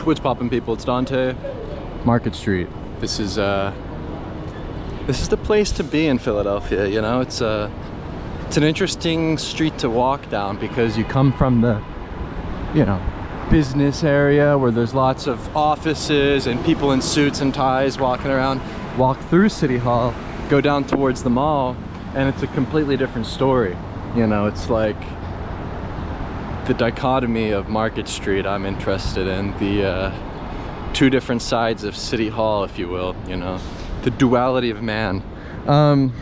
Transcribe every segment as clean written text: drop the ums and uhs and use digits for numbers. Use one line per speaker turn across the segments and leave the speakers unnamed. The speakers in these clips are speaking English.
What's poppin', people? It's Dante. Market Street. This is the place to be in Philadelphia. You know, it's an interesting street to walk down because you come from the, you know, business area where there's lots of offices and people in suits and ties walking around. Walk through City Hall, go down towards the mall, and it's a completely different story. You know, it's like the dichotomy of Market Street I'm interested in, the two different sides of City Hall, if you will, you know, the duality of man. I'm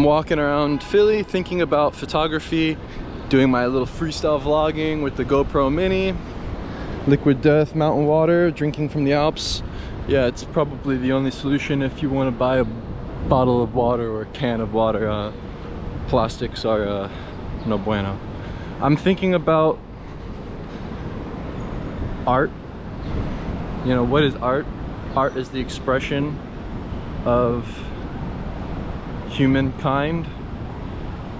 walking around Philly thinking about photography, doing my little freestyle vlogging with the GoPro Mini, Liquid Death mountain water, drinking from the Alps. Yeah, it's probably the only solution if you want to buy a bottle of water or a can of water. Plastics are no bueno. I'm thinking about art. You know, what is art? Art is the expression of humankind,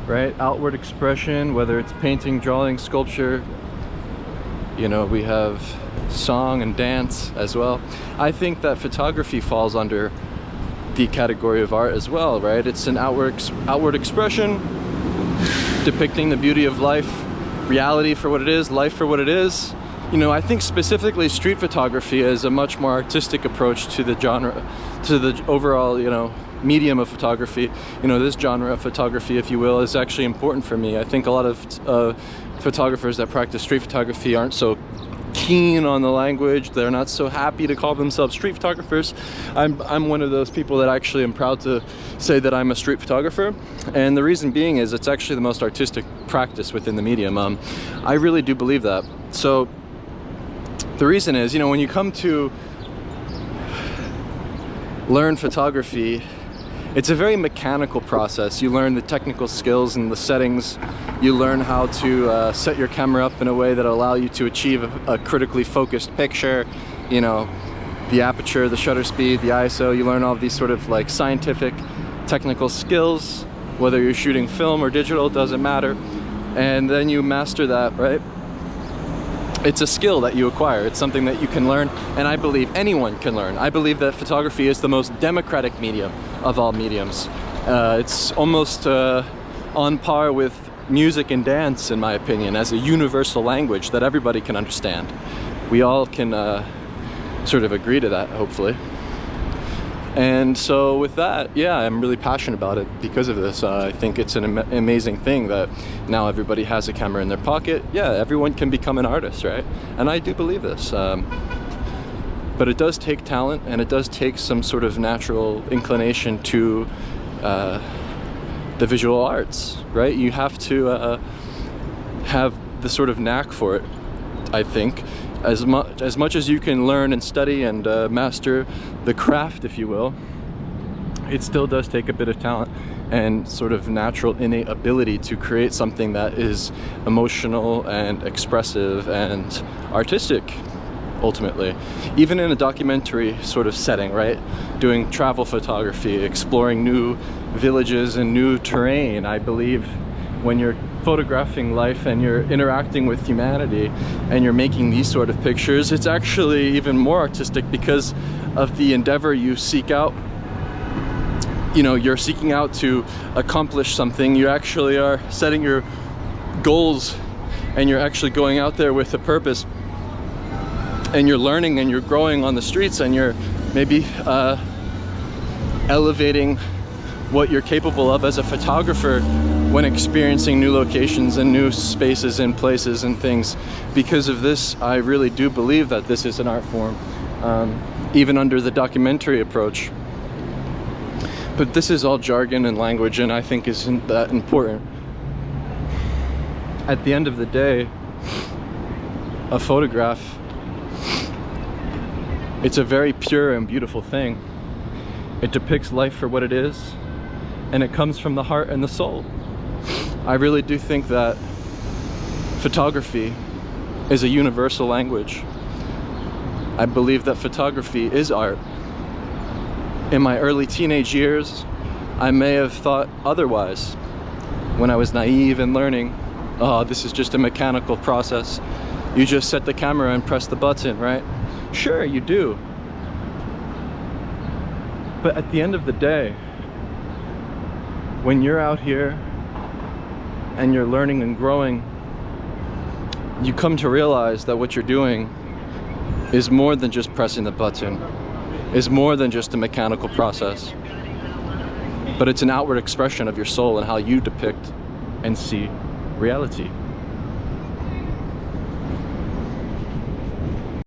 right? Outward expression, whether it's painting, drawing, sculpture. You know, we have song and dance as well. I think that photography falls under the category of art as well, right? It's an outward expression depicting the beauty of life, reality for what it is, life for what it is. You know, I think specifically street photography is a much more artistic approach to the genre, to the overall, you know, medium of photography. You know, this genre of photography, if you will, is actually important for me. I think a lot of photographers that practice street photography aren't so keen on the language. They're not so happy to call themselves street photographers. I'm one of those people that actually am proud to say that I'm a street photographer, and the reason being is it's actually the most artistic practice within the medium. I really do believe that. So the reason is, you know, when you come to learn photography, it's a very mechanical process. You learn the technical skills and the settings. You learn how to set your camera up in a way that allow you to achieve a critically focused picture. You know, the aperture, the shutter speed, the ISO. You learn all of these sort of like scientific, technical skills. Whether you're shooting film or digital, it doesn't matter. And then you master that, right? It's a skill that you acquire. It's something that you can learn, and I believe anyone can learn. I believe that photography is the most democratic medium of all mediums. It's almost on par with music and dance, in my opinion, as a universal language that everybody can understand. We all can sort of agree to that, hopefully. And so with that, yeah, I'm really passionate about it because of this. I think it's an amazing thing that now everybody has a camera in their pocket. Yeah, everyone can become an artist, right? And I do believe this. But it does take talent, and it does take some sort of natural inclination to the visual arts, right? You have to have the sort of knack for it, I think. As much as you can learn and study and master the craft, if you will, it still does take a bit of talent and sort of natural innate ability to create something that is emotional and expressive and artistic, ultimately. Even in a documentary sort of setting, right? Doing travel photography, exploring new villages and new terrain, I believe when you're photographing life and you're interacting with humanity and you're making these sort of pictures, it's actually even more artistic because of the endeavor you seek out. You know, you're seeking out to accomplish something. You actually are setting your goals, and you're actually going out there with a purpose, and you're learning and you're growing on the streets, and you're maybe elevating what you're capable of as a photographer when experiencing new locations and new spaces and places and things. Because of this, I really do believe that this is an art form, even under the documentary approach. But this is all jargon and language, and I think isn't that important. At the end of the day, a photograph, it's a very pure and beautiful thing. It depicts life for what it is, and it comes from the heart and the soul. I really do think that photography is a universal language. I believe that photography is art. In my early teenage years, I may have thought otherwise when I was naive and learning, oh, this is just a mechanical process. You just set the camera and press the button, right? Sure, you do. But at the end of the day, when you're out here and you're learning and growing, you come to realize that what you're doing is more than just pressing the button, is more than just a mechanical process, but it's an outward expression of your soul and how you depict and see reality.